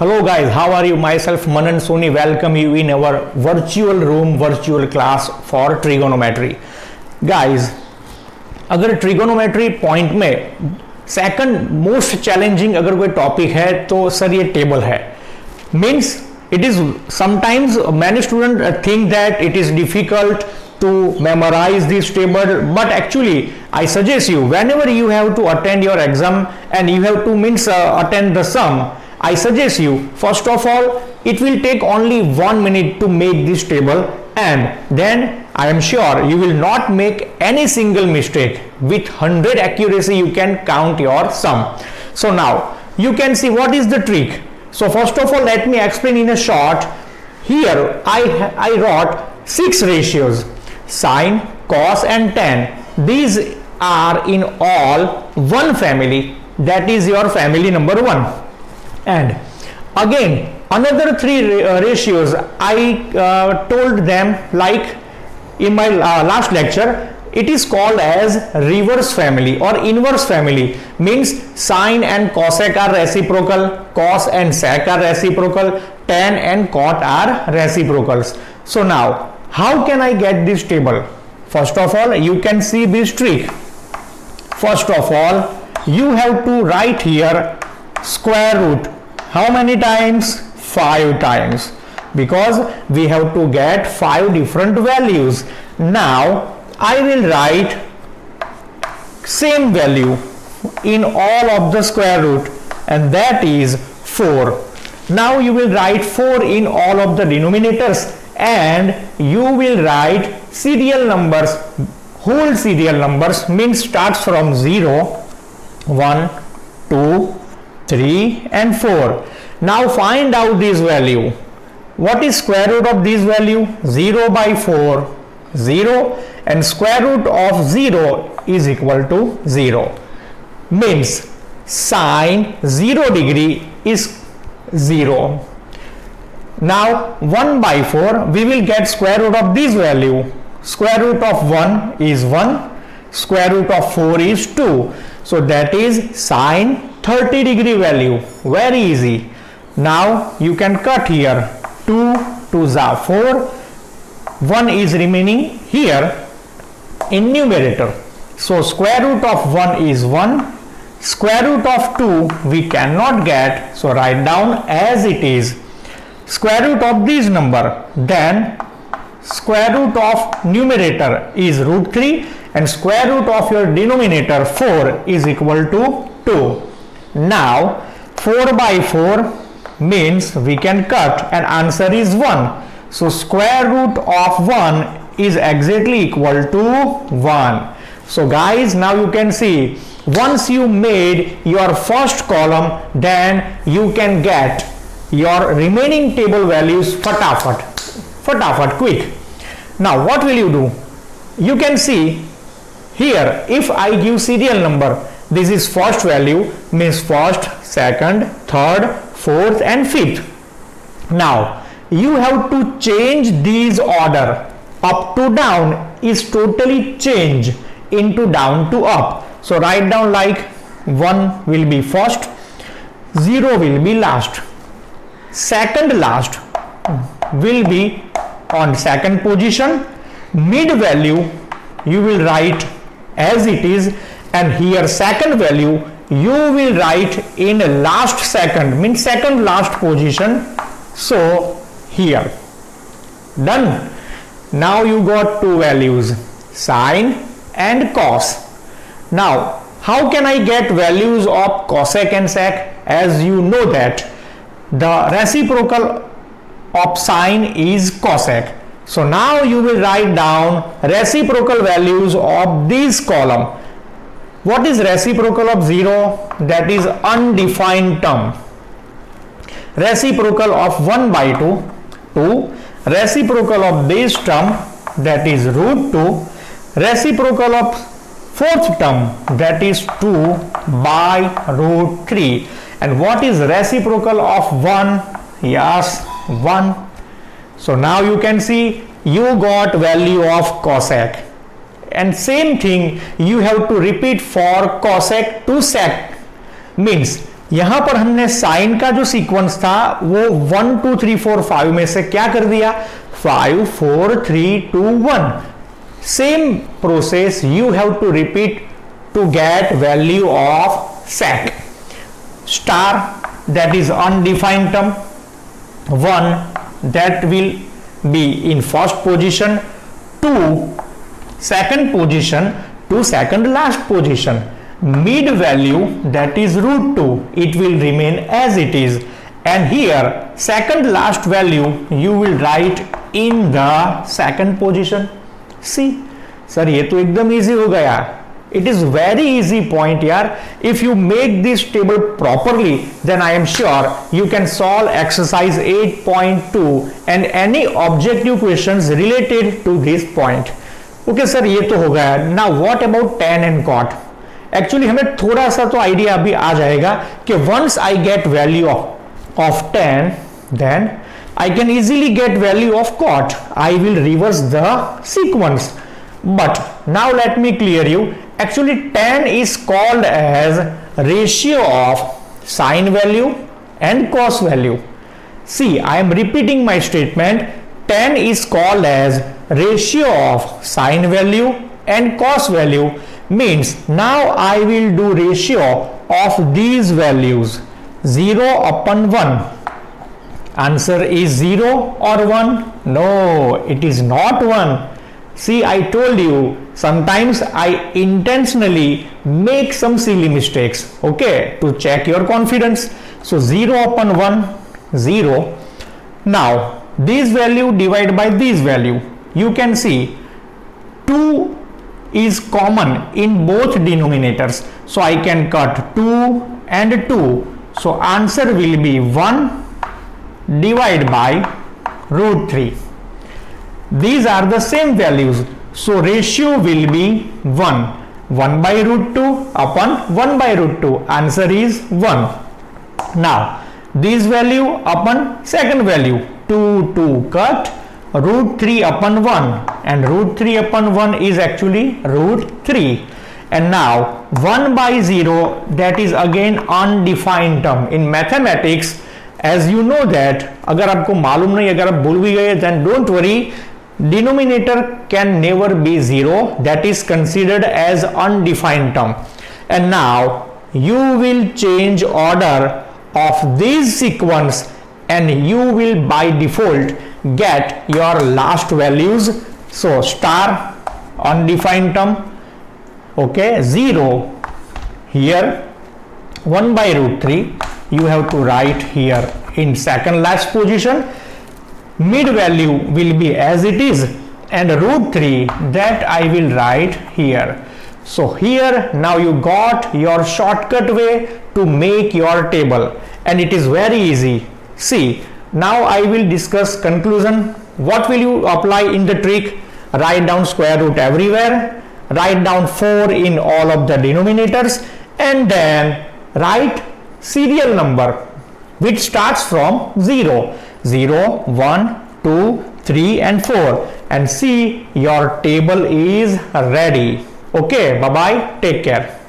Hello guys, how are you? Myself Manan Soni welcome you in our virtual room, virtual class for trigonometry. Guys, अगर trigonometry point में second most challenging अगर कोई topic है तो sir ये table है. Means it is sometimes many students think that it is difficult to memorize this table, but actually I suggest you whenever you have to attend your exam and you have to attend the sum, I suggest you first of all it will take only 1 minute to make this table, and then I am sure you will not make any single mistake. With 100 accuracy you can count your sum. So now you can see what is the trick. So first of all let me explain in a short. Here I wrote 6 ratios: sine, cos and tan. These are in all one family, that is your family number 1. And again another 3 ratios I told them like in my last lecture. It is called as reverse family or inverse family. Means sine and cosec are reciprocal, cos and sec are reciprocal, tan and cot are reciprocals. So now how can I get this table? First of all you can see this trick. First of all you have to write here square root. How many times? 5 times, because we have to get 5 different values. Now I will write same value in all of the square root, and that is 4. Now you will write 4 in all of the denominators, and you will write serial numbers. Whole serial numbers means starts from 0, 1, 2, 3 and 4. Now find out this value. What is square root of this value? 0 by 4, 0, and square root of 0 is equal to 0. Means sine 0 degree is 0. Now 1 by 4 we will get square root of this value. Square root of 1 is 1, square root of 4 is 2. So that is sine 30 degree value. Very easy. Now you can cut here. 2 2s are 4. 1 is remaining here in numerator. So square root of 1 is 1. Square root of 2 we cannot get. So write down as it is. Square root of this number. Then square root of numerator is root 3 and square root of your denominator 4 is equal to 2. Now 4 by 4 means we can cut and answer is 1. So square root of 1 is exactly equal to 1. So guys, now you can see once you made your first column, then you can get your remaining table values fatafat quick. Now what will you do? You can see here if I give serial number, this is first value means first, second, third, fourth and fifth. Now you have to change these order. Up to down is totally change into down to up. So write down like 1 will be first, 0 will be last, second last will be on second position, mid value you will write as it is, and here second value you will write in last second, means second last position. So here done. Now you got 2 values, sine and cos. Now how can I get values of cosec and sec? As you know that the reciprocal of sine is cosec. So now you will write down reciprocal values of this column. What is reciprocal of 0? That is undefined term. Reciprocal of 1 by 2, 2. Reciprocal of this term, that is root 2. Reciprocal of fourth term, that is 2 by root 3. And what is reciprocal of 1? Yes, 1. So now you can see you got value of cosec. And same thing you have to repeat for cosec to sec. Means यहां पर हमने sign का जो sequence था वो 1 2 3 4 5 में से क्या कर दिया, 5 4 3 2 1. Same process you have to repeat to get value of sec. Star, that is undefined term. 1, that will be in first position. 2, second position to second last position. Mid value, that is root 2, it will remain as it is, and here second last value you will write in the second position. See sir, ये तो एकदम easy हो गया. It is very easy point यार. If you make this table properly, then I am sure you can solve exercise 8.2 and any objective questions related to this point. Okay sir, ये तो हो गया. Now what about tan and cot? Actually हमें थोड़ा सा तो idea अभी आ जाएगा कि once I get value of tan, then I can easily get value of cot. I will reverse the sequence. But now let me clear you. Actually tan is called as ratio of sine value and cos value. See, I am repeating my statement. Tan is called as ratio of sine value and cos value. Means now I will do ratio of these values 0 upon 1. Answer is 0 or 1? No, it is not 1. See, I told you sometimes I intentionally make some silly mistakes, okay, to check your confidence. So 0 upon 1, 0. Now this value divided by this value, you can see 2 is common in both denominators, so I can cut 2 and 2. So answer will be 1 divided by root 3. These are the same values, so ratio will be 1 by root 2 upon 1 by root 2. Answer is 1. Now this value upon second value, 2 cut, root 3 upon 1, and root 3 upon 1 is actually root 3. And now 1 by 0, that is again undefined term. In mathematics, as you know that, अगर आपको मालूम नहीं, अगर आप भूल भी गए, then don't worry, denominator can never be 0, that is considered as undefined term. And now you will change order of this sequence and you will by default get your last values. So star, undefined term, okay, 0 here, 1 by root 3 you have to write here in second last position. Mid value will be as it is, and root 3 that I will write here. So here now you got your shortcut way to make your table, and it is very easy. See, now I will discuss conclusion. What will you apply in the trick? Write down square root everywhere, write down 4 in all of the denominators, and then write serial number which starts from 0, 1, 2, 3 and 4, and see your table is ready. Okay, bye bye, take care.